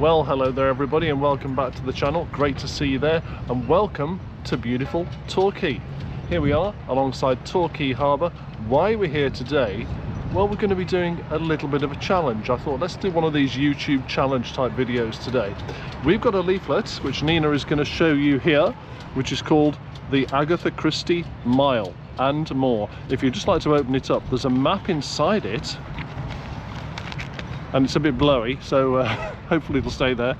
Well, hello there everybody and welcome back to the channel. Great to see you there and welcome to beautiful Torquay. Here we are alongside Torquay Harbour. Why we're here today? Well, we're going to be doing a little bit of a challenge. I thought let's do one of these YouTube challenge type videos today. We've got a leaflet which Nina is going to show you here, which is called the AGATHA CHRISTIE Mile and more. If you'd just like to open it up, there's a map inside it and it's a bit blowy, so hopefully it'll stay there.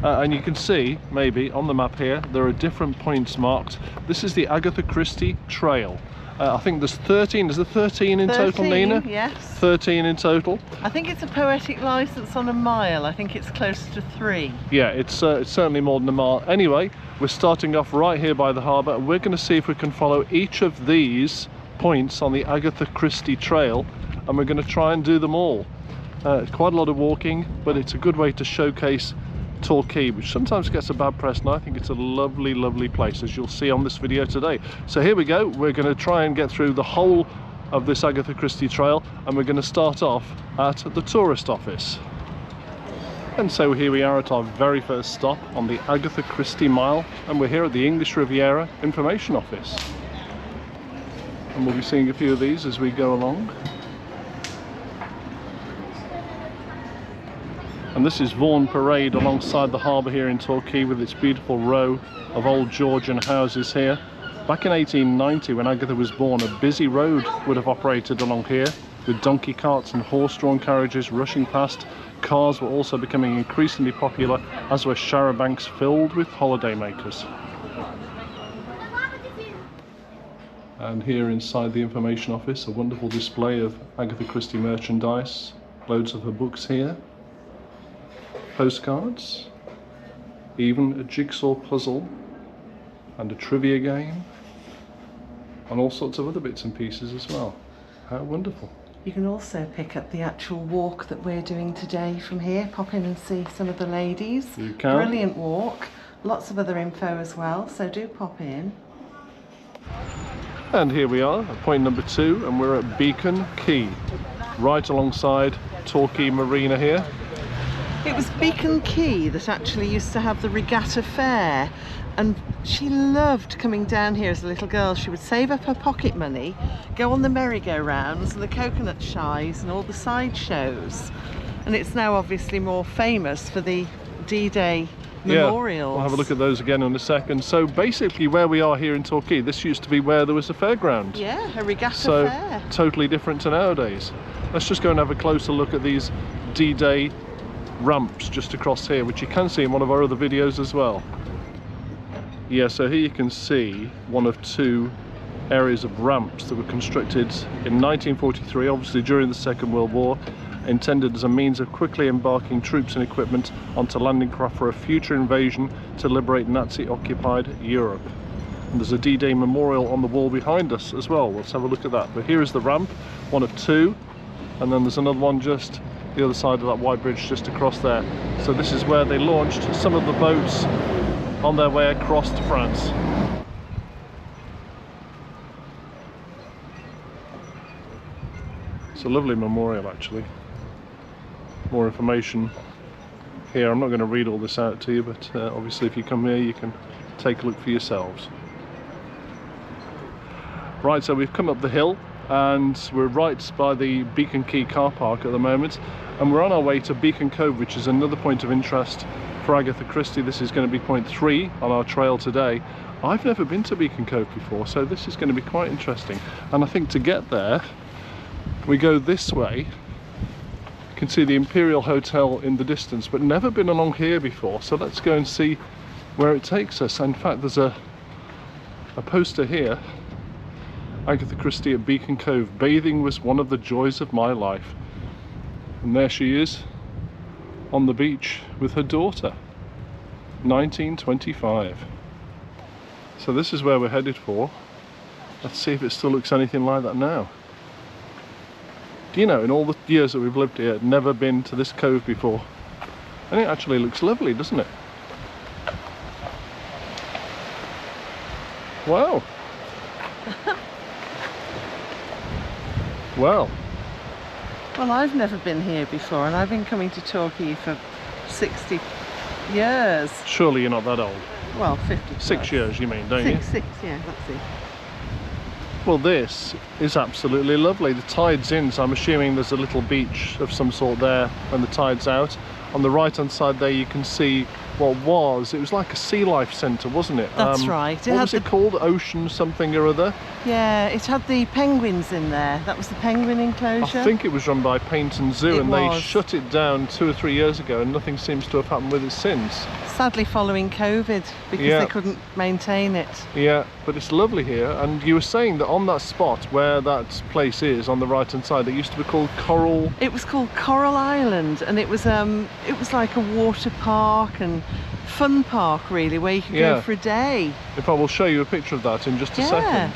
And you can see, maybe, on the map here, there are different points marked. This is the AGATHA CHRISTIE Trail. I think there's 13, is there 13 in total, Nina? Yes. 13 in total. I think it's a poetic license on a mile. I think it's closer to 3. Yeah, it's certainly more than a mile. Anyway, we're starting off right here by the harbour, and we're going to see if we can follow each of these points on the AGATHA CHRISTIE Trail, and we're going to try and do them all. It's quite a lot of walking, but it's a good way to showcase Torquay, which sometimes gets a bad press, and I think it's a lovely, lovely place, as you'll see on this video today. So here we go. We're going to try and get through the whole of this AGATHA CHRISTIE Trail, and we're going to start off at the tourist office. And so here we are at our very first stop on the AGATHA CHRISTIE Mile, and we're here at the English Riviera Information Office. And we'll be seeing a few of these as we go along. And this is Vaughan Parade alongside the harbour here in Torquay with its beautiful row of old Georgian houses here. Back in 1890, when Agatha was born, a busy road would have operated along here with donkey carts and horse-drawn carriages rushing past. Cars were also becoming increasingly popular, as were charabancs filled with holidaymakers. And here inside the information office, a wonderful display of Agatha Christie merchandise. Loads of her books here. Postcards, even a jigsaw puzzle and a trivia game, and all sorts of other bits and pieces as well. How wonderful. You can also pick up the actual walk that we're doing today from here. Pop in and see some of the ladies. You can. Brilliant walk. Lots of other info as well, so do pop in. And here we are at point number 2, and we're at Beacon Quay, right alongside Torquay Marina here. It was Beacon Quay that actually used to have the regatta fair, and she loved coming down here as a little girl. She would save up her pocket money, go on the merry-go-rounds and the coconut shies and all the side shows, and it's now obviously more famous for the D-Day memorials. Yeah, we'll have a look at those again in a second. So basically where we are here in Torquay, this used to be where there was a fairground. Yeah, a regatta fair. So totally different to nowadays. Let's just go and have a closer look at these D-Day ramps just across here, which you can see in one of our other videos as well. Yeah, so here you can see one of 2 areas of ramps that were constructed in 1943, obviously during the Second World War, intended as a means of quickly embarking troops and equipment onto landing craft for a future invasion to liberate Nazi-occupied Europe. And there's a D-Day memorial on the wall behind us as well. Let's have a look at that. But here is the ramp, one of 2, and then there's another one just the other side of that white bridge just across there. So this is where they launched some of the boats on their way across to France. It's a lovely memorial actually. More information here. I'm not going to read all this out to you, but obviously if you come here you can take a look for yourselves. Right, so we've come up the hill and we're right by the Beacon Quay car park at the moment, and we're on our way to Beacon Cove, which is another point of interest for Agatha Christie. This is going to be point 3 on our trail today. I've never been to Beacon Cove before, so this is going to be quite interesting, and I think to get there we go this way. You can see the Imperial Hotel in the distance, but never been along here before, so let's go and see where it takes us. In fact, there's a poster here, Agatha Christie at Beacon Cove. Bathing was one of the joys of my life. And there she is on the beach with her daughter. 1925. So this is where we're headed for. Let's see if it still looks anything like that now. Do you know, in all the years that we've lived here, I've never been to this cove before. And it actually looks lovely, doesn't it? Wow. Well, I've never been here before, and I've been coming to Torquay for 60 years. Surely you're not that old. Well, 50 plus. 6 years, you mean, don't you? Six, yeah, that's it. Well, this is absolutely lovely. The tide's in, so I'm assuming there's a little beach of some sort there when the tide's out. On the right-hand side there, you can see what it was like a sea life centre, wasn't it? That's right. What was it called? Ocean something or other? Yeah, it had the penguins in there. That was the penguin enclosure. I think it was run by Paynton Zoo, and was. they shut it down 2 or 3 years ago, and nothing seems to have happened with it since. Sadly following COVID, because they couldn't maintain it. Yeah, but it's lovely here. And you were saying that on that spot where that place is on the right hand side, it used to be called Coral. It was called Coral Island, and it was like a water park and fun park really, where you could go for a day. In fact, we'll show you a picture of that in just a second.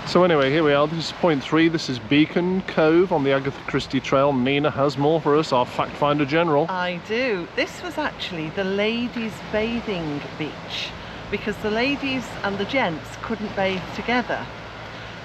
So anyway, here we are. This is point 3. This is Beacon Cove on the Agatha Christie Trail. Nina has more for us, our fact finder general. I do. This was actually the ladies' bathing beach, because the ladies and the gents couldn't bathe together.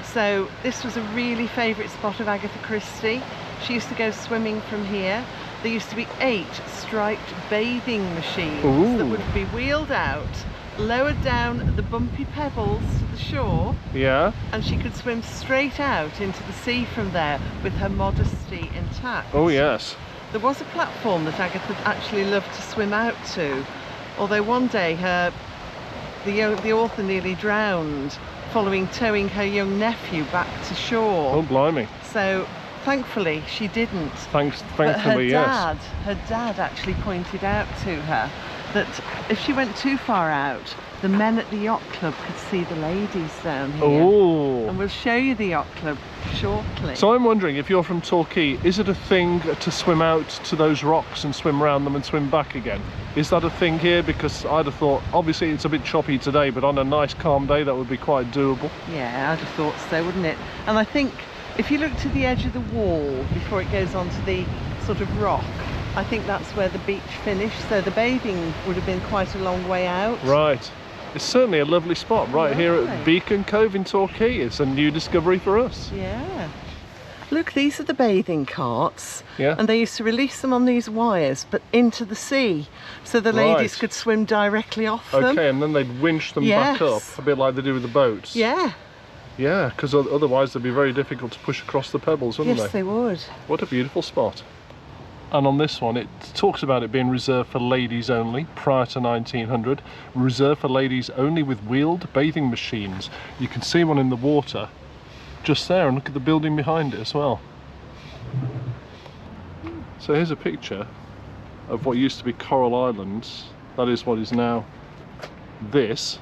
So this was a really favourite spot of Agatha Christie. She used to go swimming from here. There used to be 8 striped bathing machines that would be wheeled out, lowered down the bumpy pebbles to the shore, and she could swim straight out into the sea from there with her modesty intact. Oh yes. There was a platform that Agatha actually loved to swim out to, although one day the author nearly drowned following towing her young nephew back to shore. Oh blimey. So thankfully she didn't. Thankfully, yes. Her dad actually pointed out to her that if she went too far out, the men at the yacht club could see the ladies down here. Oh. And we'll show you the yacht club shortly. So I'm wondering, if you're from Torquay, is it a thing to swim out to those rocks and swim around them and swim back again? Is that a thing here? Because I'd have thought, obviously it's a bit choppy today, but on a nice calm day that would be quite doable. Yeah, I'd have thought so, wouldn't it? And I think if you look to the edge of the wall before it goes onto the sort of rock, I think that's where the beach finished, so the bathing would have been quite a long way out. Right. It's certainly a lovely spot right here at Beacon Cove in Torquay. It's a new discovery for us. Yeah. Look, these are the bathing carts. Yeah. And they used to release them on these wires, but into the sea, so the ladies could swim directly off them. Okay, and then they'd winch them back up, a bit like they do with the boats. Yeah. Yeah, because otherwise they'd be very difficult to push across the pebbles, wouldn't they? Yes, they would. What a beautiful spot. And on this one, it talks about it being reserved for ladies only, prior to 1900. Reserved for ladies only with wheeled bathing machines. You can see one in the water just there, and look at the building behind it as well. So here's a picture of what used to be Coral Island. That is what is now this,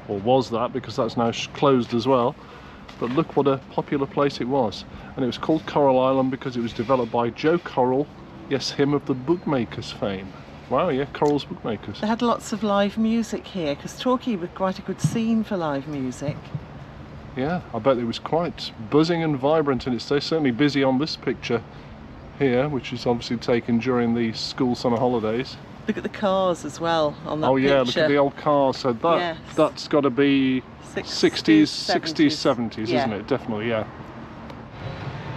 or was that, because that's now closed as well. But look what a popular place it was. And it was called Coral Island because it was developed by Joe Coral. Yes, him of the bookmakers fame. Wow, yeah, Coral's bookmakers. They had lots of live music here, because Torquay was quite a good scene for live music. Yeah, I bet it was quite buzzing and vibrant, and it's certainly busy on this picture here, which is obviously taken during the school summer holidays. Look at the cars as well on that picture. Oh yeah, look at the old cars. So that's got to be 60s, 70s, isn't it? Definitely, yeah.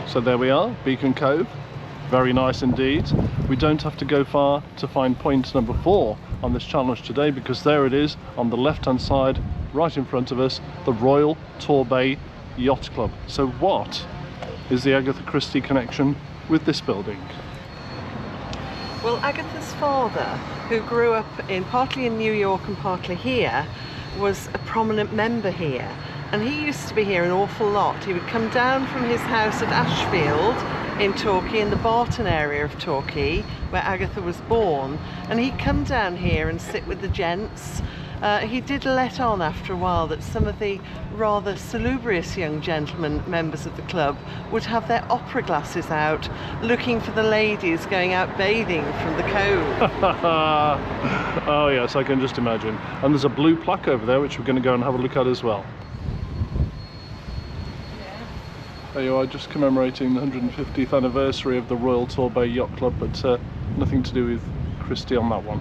So there we are, Beacon Cove. Very nice indeed. We don't have to go far to find point number 4 on this challenge today, because there it is on the left hand side, right in front of us, the Royal Torbay Yacht Club. So what is the Agatha Christie connection with this building? Well, Agatha's father, who grew up partly in New York and partly here, was a prominent member here. And he used to be here an awful lot. He would come down from his house at Ashfield in Torquay, in the Barton area of Torquay, where Agatha was born, and he'd come down here and sit with the gents. He did let on after a while that some of the rather salubrious young gentlemen members of the club would have their opera glasses out, looking for the ladies going out bathing from the cove. Oh yes, I can just imagine. And there's a blue plaque over there which we're going to go and have a look at as well. There you are, just commemorating the 150th anniversary of the Royal Torbay Yacht Club, but nothing to do with Christie on that one.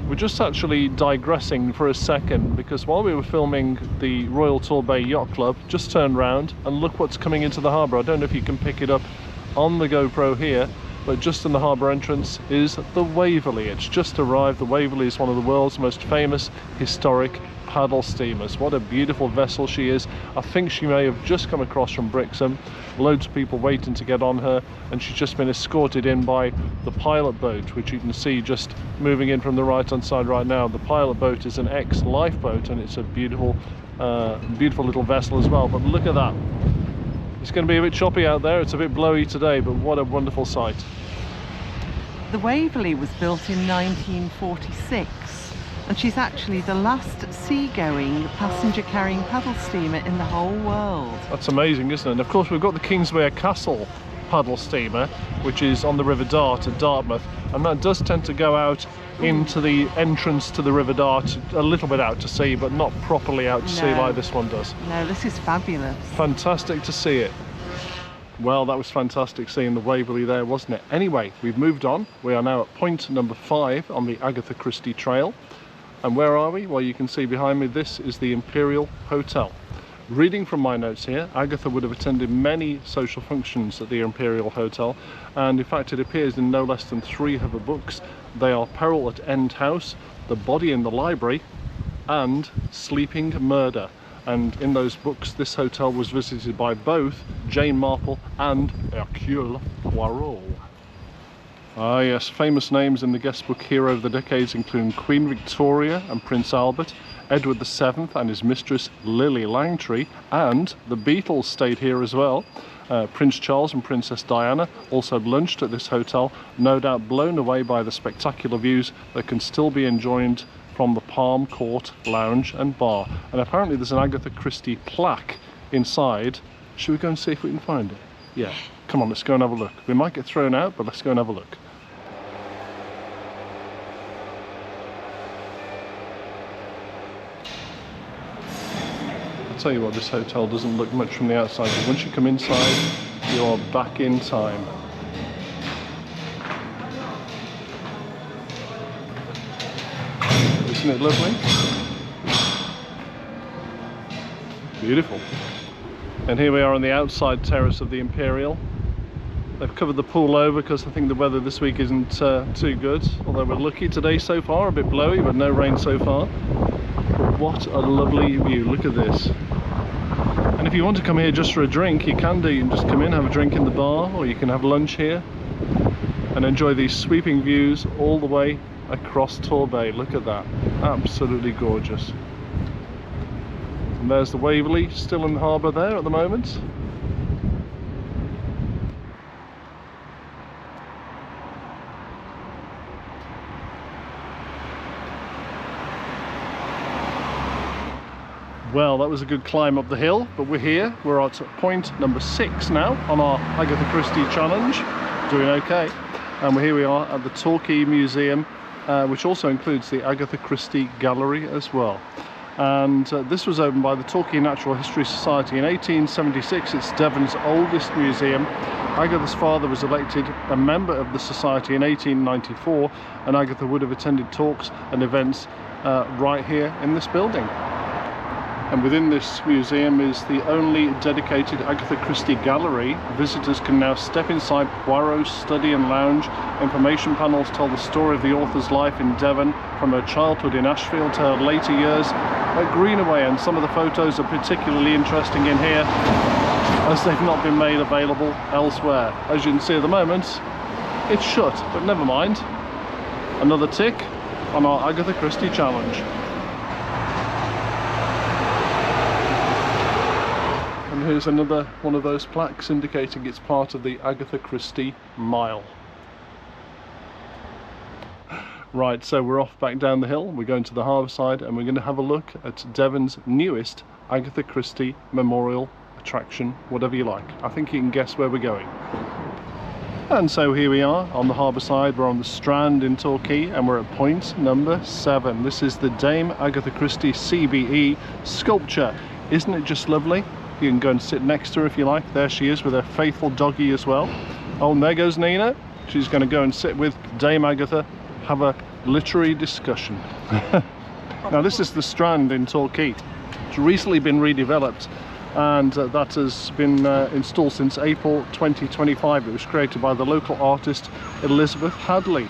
We're just actually digressing for a second, because while we were filming the Royal Torbay Yacht Club, just turned round and look what's coming into the harbour. I don't know if you can pick it up on the GoPro here, but just in the harbour entrance is the Waverley. It's just arrived. The Waverley is one of the world's most famous historic paddle steamers. What a beautiful vessel she is. I think she may have just come across from Brixham. Loads of people waiting to get on her, and she's just been escorted in by the pilot boat, which you can see just moving in from the right hand side right now. The pilot boat is an ex-lifeboat, and it's a beautiful beautiful little vessel as well. But look at that. It's going to be a bit choppy out there. It's a bit blowy today, but what a wonderful sight. The Waverley was built in 1946. And she's actually the last seagoing passenger-carrying paddle steamer in the whole world. That's amazing, isn't it? And of course, we've got the Kingswear Castle paddle steamer, which is on the River Dart at Dartmouth, and that does tend to go out into the entrance to the River Dart, a little bit out to sea, but not properly out to sea like this one does. No, this is fabulous. Fantastic to see it. Well, that was fantastic seeing the Waverley there, wasn't it? Anyway, we've moved on. We are now at point number 5 on the Agatha Christie Trail. And where are we? Well, you can see behind me, this is the Imperial Hotel. Reading from my notes here, Agatha would have attended many social functions at the Imperial Hotel, and in fact it appears in no less than 3 of her books. They are Peril at End House, The Body in the Library, and Sleeping Murder. And in those books, this hotel was visited by both Jane Marple and Hercule Poirot. Ah yes, famous names in the guest book here over the decades include Queen Victoria and Prince Albert, Edward VII and his mistress Lily Langtry, and the Beatles stayed here as well. Prince Charles and Princess Diana also lunched at this hotel, no doubt blown away by the spectacular views that can still be enjoyed from the Palm Court Lounge and Bar. And apparently there's an Agatha Christie plaque inside. Should we go and see if we can find it? Yeah, come on, let's go and have a look. We might get thrown out, but let's go and have a look. I'll tell you what, this hotel doesn't look much from the outside, but once you come inside, you are back in time. Isn't it lovely? Beautiful. And here we are on the outside terrace of the Imperial. They've covered the pool over because I think the weather this week isn't too good, although we're lucky today so far, a bit blowy but no rain so far. But what a lovely view, look at this. And if you want to come here just for a drink, you can do. You can just come in, have a drink in the bar, or you can have lunch here and enjoy these sweeping views all the way across Torbay. Look at that, absolutely gorgeous. And there's the Waverley still in the harbour there at the moment. Well, that was a good climb up the hill, but we're here. We're at point number 6 now on our Agatha Christie challenge. Doing okay. And here we are at the Torquay Museum, which also includes the Agatha Christie Gallery as well. And this was opened by the Torquay Natural History Society in 1876. It's Devon's oldest museum. Agatha's father was elected a member of the society in 1894, and Agatha would have attended talks and events right here in this building. And within this museum is the only dedicated Agatha Christie gallery. Visitors can now step inside Poirot's study and lounge. Information panels tell the story of the author's life in Devon, from her childhood in Ashfield to her later years at Greenaway, and some of the photos are particularly interesting in here as they've not been made available elsewhere. As you can see at the moment, it's shut, but never mind. Another tick on our Agatha Christie challenge. And here's another one of those plaques indicating it's part of the Agatha Christie Mile. Right, so we're off back down the hill. We're going to the harbour side and we're going to have a look at Devon's newest Agatha Christie memorial attraction, whatever you like. I think you can guess where we're going. And so here we are on the harbour side. We're on the Strand in Torquay and we're at point number 7. This is the Dame Agatha Christie CBE sculpture. Isn't it just lovely? You can go and sit next to her if you like. There she is with her faithful doggy as well. Oh, and there goes Nina. She's going to go and sit with Dame Agatha, have a literary discussion. Now this is the Strand in Torquay. It's recently been redeveloped and that has been installed since April 2025. It was created by the local artist Elizabeth Hadley.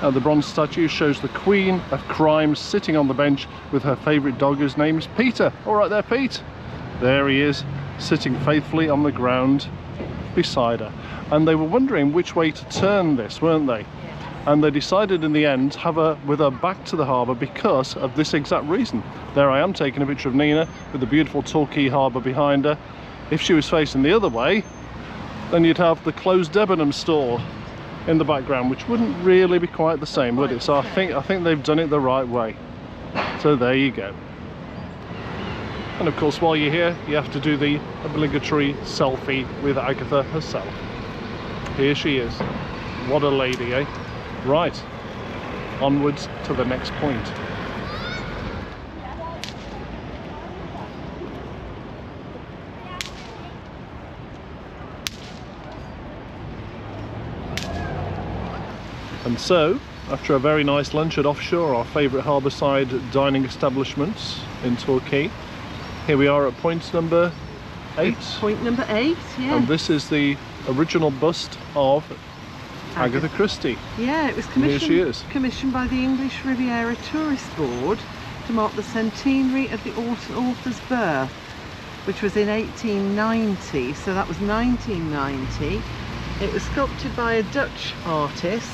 The bronze statue shows the Queen of Crime sitting on the bench with her favourite dog, whose name is Peter. All right there, Pete. There he is, sitting faithfully on the ground beside her. And they were wondering which way to turn this, weren't they? And they decided in the end to have her with her back to the harbour because of this exact reason. There I am taking a picture of Nina with the beautiful Torquay harbour behind her. If she was facing the other way, then you'd have the closed Debenham store in the background, which wouldn't really be quite the same, would it? So I think they've done it the right way. So there you go. And of course, while you're here, you have to do the obligatory selfie with Agatha herself. Here she is. What a lady, eh? Right, onwards to the next point. And so, after a very nice lunch at Offshore, our favourite harbourside dining establishments in Torquay, here we are at point number 8. Point number 8, yeah. And this is the original bust of Agatha Christie. Yeah, it was commissioned by the English Riviera Tourist Board to mark the centenary of the author's birth, which was in 1890, so that was 1990. It was sculpted by a Dutch artist,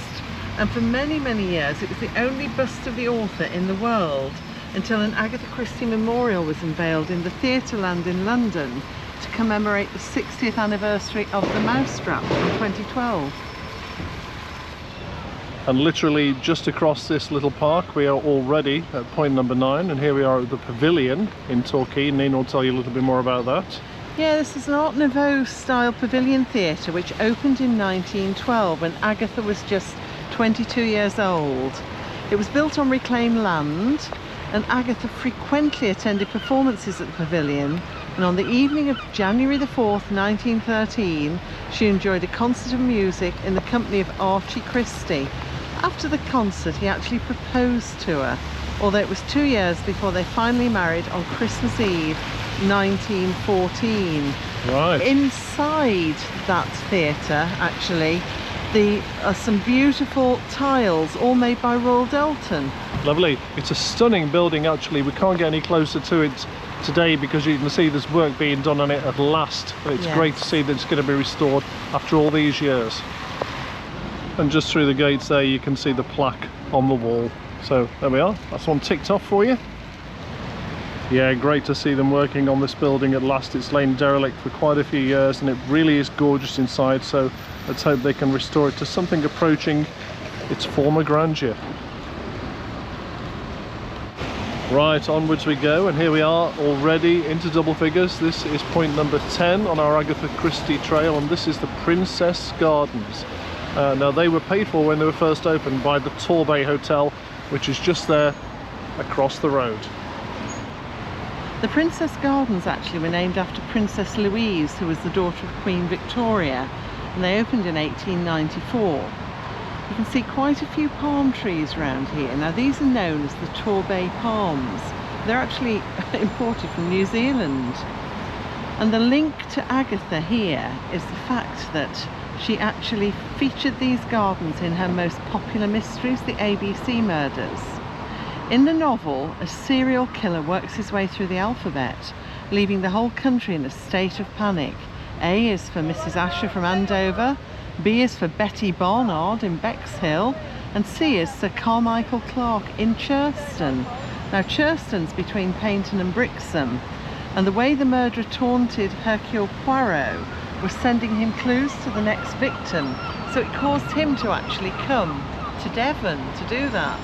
and for many, many years it was the only bust of the author in the world until an Agatha Christie memorial was unveiled in the Theatreland in London to commemorate the 60th anniversary of The Mousetrap in 2012. And literally just across this little park we are already at point number 9, and here we are at the Pavilion in Torquay. Nina will tell you a little bit more about that. Yeah, this is an Art Nouveau style pavilion theatre which opened in 1912 when Agatha was just 22 years old. It was built on reclaimed land, and Agatha frequently attended performances at the pavilion, and on the evening of January the 4th, 1913, she enjoyed a concert of music in the company of Archie Christie. After the concert, he actually proposed to her, although it was 2 years before they finally married on Christmas Eve 1914. Right. Inside that theatre, actually, there are some beautiful tiles, all made by Royal Delton. Lovely. It's a stunning building, actually. We can't get any closer to it today because you can see there's work being done on it at last. And it's great to see that it's going to be restored after all these years. And just through the gates there, you can see the plaque on the wall. So there we are. That's one ticked off for you. Yeah, great to see them working on this building at last. It's lain derelict for quite a few years and it really is gorgeous inside, so let's hope they can restore it to something approaching its former grandeur. Right, onwards we go, and here we are already into double figures. This is point number 10 on our Agatha Christie trail, and this is the Princess Gardens. Now, they were paid for when they were first opened by the Torbay Hotel, which is just there across the road. The Princess Gardens actually were named after Princess Louise, who was the daughter of Queen Victoria, and they opened in 1894. You can see quite a few palm trees around here. Now, these are known as the Torbay palms. They're actually imported from New Zealand. And the link to Agatha here is the fact that she actually featured these gardens in her most popular mysteries, the ABC murders. In the novel, a serial killer works his way through the alphabet, leaving the whole country in a state of panic. A is for Mrs. Asher from Andover, B is for Betty Barnard in Bexhill, and C is Sir Carmichael Clark in Churston. Now, Churston's between Paignton and Brixham, and the way the murderer taunted Hercule Poirot was sending him clues to the next victim, so it caused him to actually come to Devon to do that.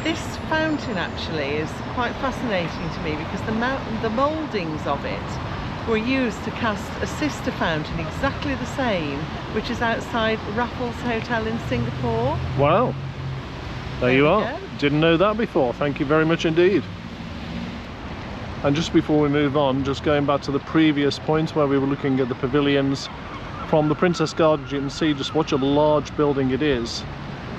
This fountain actually is quite fascinating to me because the mouldings of it were used to cast a sister fountain exactly the same, which is outside Raffles Hotel in Singapore. Wow, there you are. Go. Didn't know that before. Thank you very much indeed. And just before we move on, just going back to the previous point where we were looking at the pavilions from the Princess Gardens, you can see just what a large building it is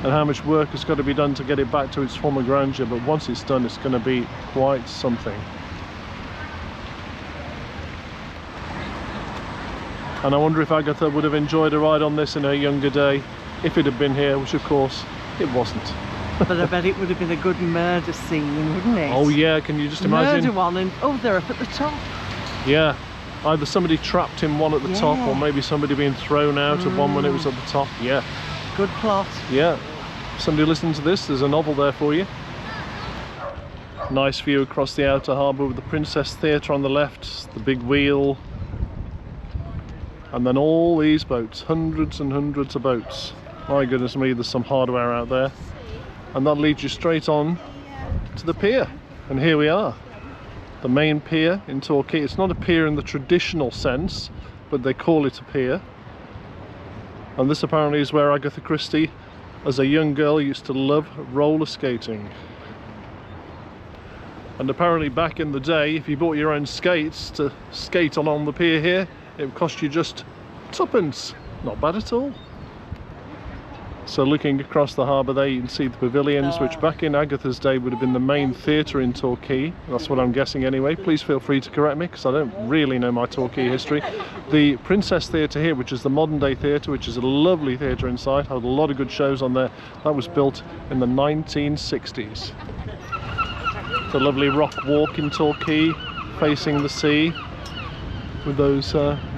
and how much work has got to be done to get it back to its former grandeur, but once it's done, it's going to be quite something. And I wonder if Agatha would have enjoyed a ride on this in her younger day if it had been here, which of course it wasn't. But I bet it would have been a good murder scene, wouldn't it? Oh yeah, can you just imagine? Murder one, and oh, they're up at the top. Yeah, either somebody trapped in one at the top, or maybe somebody being thrown out of one when it was at the top. Yeah. Good plot. Yeah. Somebody listening to this, there's a novel there for you. Nice view across the outer harbour with the Princess Theatre on the left, the big wheel, and then all these boats, hundreds and hundreds of boats. My goodness me, there's some hardware out there. And that leads you straight on to the pier. And here we are, the main pier in Torquay. It's not a pier in the traditional sense, but they call it a pier. And this apparently is where Agatha Christie, as a young girl, used to love roller skating. And apparently back in the day, if you bought your own skates to skate on the pier here, it would cost you just twopence. Not bad at all. So looking across the harbour there, you can see the pavilions, which back in Agatha's day would have been the main theatre in Torquay. That's what I'm guessing anyway. Please feel free to correct me, because I don't really know my Torquay history. The Princess Theatre here, which is the modern day theatre, which is a lovely theatre inside, had a lot of good shows on there. That was built in the 1960s. The lovely rock walk in Torquay, facing the sea, with those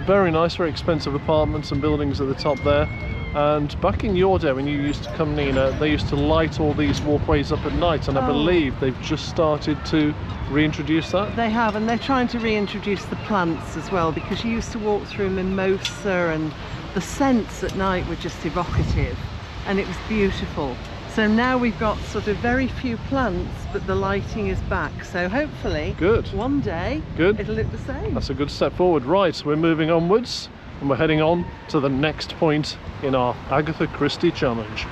very nice, very expensive apartments and buildings at the top there. And back in your day, when you used to come, Nina, they used to light all these walkways up at night, and I believe they've just started to reintroduce that. They have, and they're trying to reintroduce the plants as well, because you used to walk through mimosa, and the scents at night were just evocative, and it was beautiful. So now we've got sort of very few plants, but the lighting is back. So hopefully, one day, it'll look the same. That's a good step forward. Right, we're moving onwards, and we're heading on to the next point in our Agatha Christie challenge.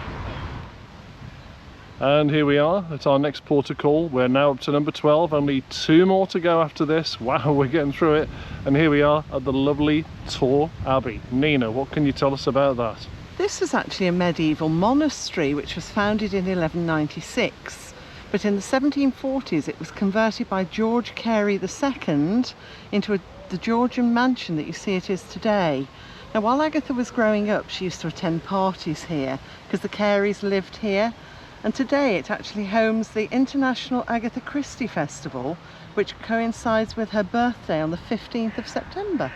And here we are at our next port of call. We're now up to number 12, only 2 more to go after this. Wow, we're getting through it. And here we are at the lovely Torquay Abbey. Nina, what can you tell us about that? This was actually a medieval monastery which was founded in 1196, but in the 1740s it was converted by George Carey II into the Georgian mansion that you see it is today. Now, while Agatha was growing up, she used to attend parties here because the Careys lived here, and today it actually homes the International Agatha Christie Festival, which coincides with her birthday on the 15th of September.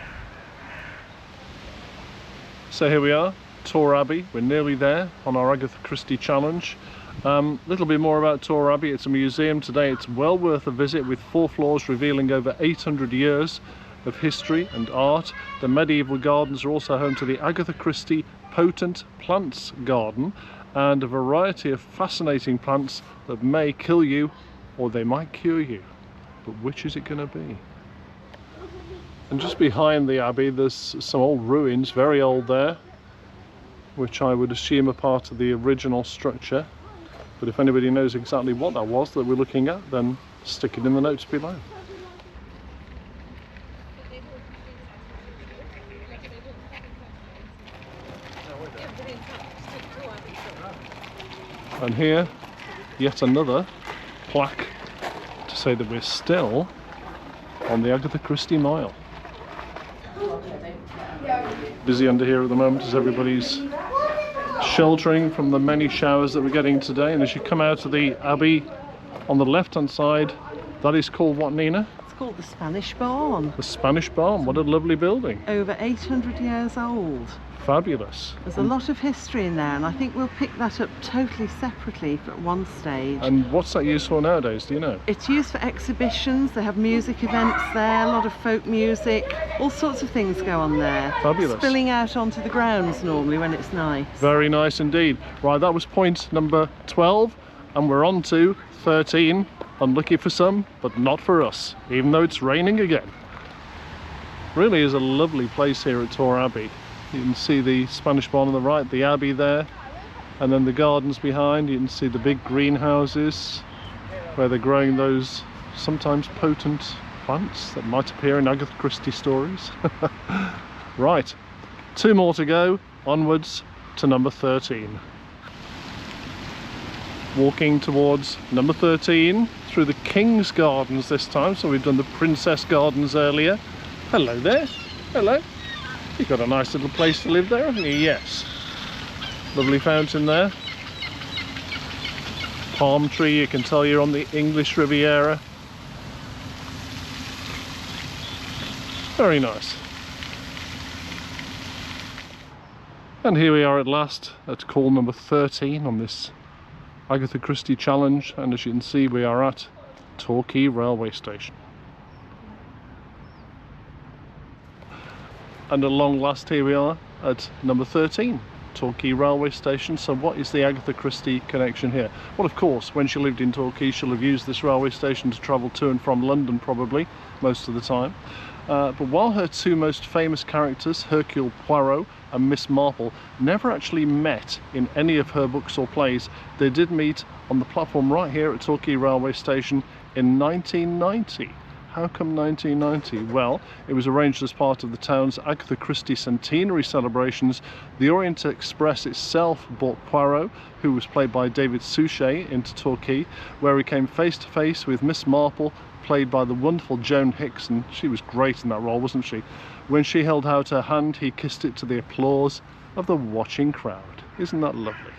So here we are, Torquay Abbey. We're nearly there on our Agatha Christie challenge. Little bit more about Torquay Abbey. It's a museum today. It's well worth a visit, with 4 floors revealing over 800 years of history and art. The medieval gardens are also home to the Agatha Christie Potent Plants Garden, and a variety of fascinating plants that may kill you or they might cure you. But which is it going to be? And just behind the abbey there's some old ruins, very old there, which I would assume are part of the original structure. But if anybody knows exactly what that was that we're looking at, then stick it in the notes below. And here, yet another plaque to say that we're still on the Agatha Christie Mile. Busy under here at the moment as everybody's sheltering from the many showers that we're getting today. And as you come out of the Abbey on the left hand side, that is called what, Nina? It's called the Spanish Barn. The Spanish Barn. What a lovely building. Over 800 years old. Fabulous. There's a lot of history in there, and I think we'll pick that up totally separately at one stage. And what's that used for nowadays, do you know? It's used for exhibitions. They have music events there, a lot of folk music, all sorts of things go on there. Fabulous. Spilling out onto the grounds normally when it's nice. Very nice indeed. Right, that was point number 12, and we're on to 13. Unlucky for some, but not for us, even though it's raining again. Really is a lovely place here at Torquay Abbey. You can see the Spanish Barn on the right, the Abbey there, and then the gardens behind. You can see the big greenhouses where they're growing those sometimes potent plants that might appear in Agatha Christie stories. Right, 2 more to go, onwards to number 13. Walking towards number 13 through the King's Gardens this time, so we've done the Princess Gardens earlier. Hello there, hello. You've got a nice little place to live there, haven't you? Yes. Lovely fountain there. Palm tree, you can tell you're on the English Riviera. Very nice. And here we are at last at call number 13 on this Agatha Christie challenge, and as you can see we are at Torquay railway station. And at long last here we are at number 13, Torquay railway station. So what is the Agatha Christie connection here? Well, of course, when she lived in Torquay she'll have used this railway station to travel to and from London probably most of the time. But while her two most famous characters, Hercule Poirot and Miss Marple, never actually met in any of her books or plays, they did meet on the platform right here at Torquay railway station in 1990. How come 1990? Well, it was arranged as part of the town's Agatha Christie centenary celebrations. The Orient Express itself brought Poirot, who was played by David Suchet, into Torquay, where he came face to face with Miss Marple, played by the wonderful Joan Hickson. She was great in that role, wasn't she? When she held out her hand, he kissed it to the applause of the watching crowd. Isn't that lovely?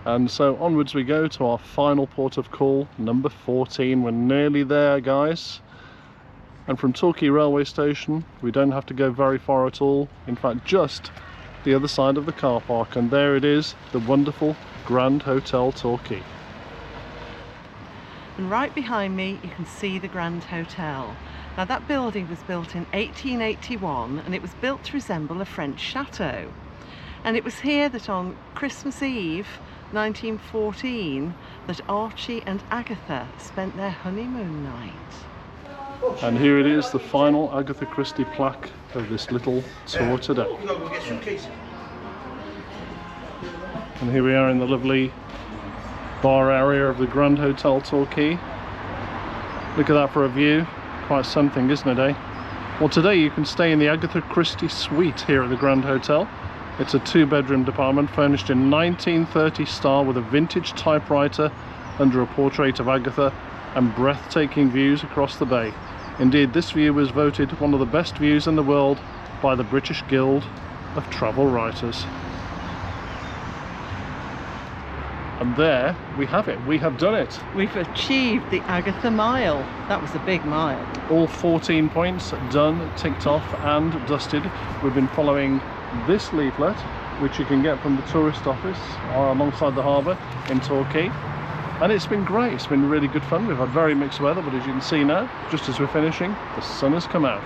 And so onwards we go to our final port of call, number 14. We're nearly there, guys. And from Torquay railway station, we don't have to go very far at all. In fact, just the other side of the car park. And there it is, the wonderful Grand Hotel Torquay. And right behind me you can see the Grand Hotel. Now that building was built in 1881 and it was built to resemble a French chateau. And it was here that on Christmas Eve 1914 that Archie and Agatha spent their honeymoon night. And here it is, the final Agatha Christie plaque of this little tour today. And here we are in the lovely bar area of the Grand Hotel Torquay. Look at that for a view. Quite something, isn't it, eh? Well, today you can stay in the Agatha Christie suite here at the Grand Hotel. It's a 2-bedroom department furnished in 1930 style with a vintage typewriter under a portrait of Agatha and breathtaking views across the bay. Indeed, this view was voted one of the best views in the world by the British Guild of Travel Writers. And there we have it. We have done it. We've achieved the Agatha Mile. That was a big mile. All 14 points done, ticked off and dusted. We've been following this leaflet, which you can get from the tourist office alongside the harbour in Torquay. And it's been great. It's been really good fun. We've had very mixed weather, but as you can see now, just as we're finishing, the sun has come out.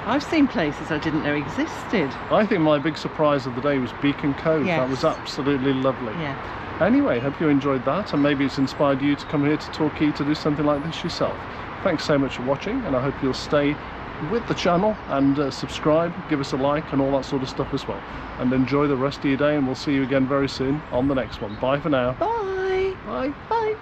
I've seen places I didn't know existed. I think my big surprise of the day was Beacon Cove. Yes. That was absolutely lovely. Yeah. Anyway, hope you enjoyed that, and maybe it's inspired you to come here to Torquay to do something like this yourself. Thanks so much for watching, and I hope you'll stay with the channel and subscribe, give us a like and all that sort of stuff as well. And enjoy the rest of your day, and we'll see you again very soon on the next one. Bye for now. Bye. Bye. Bye.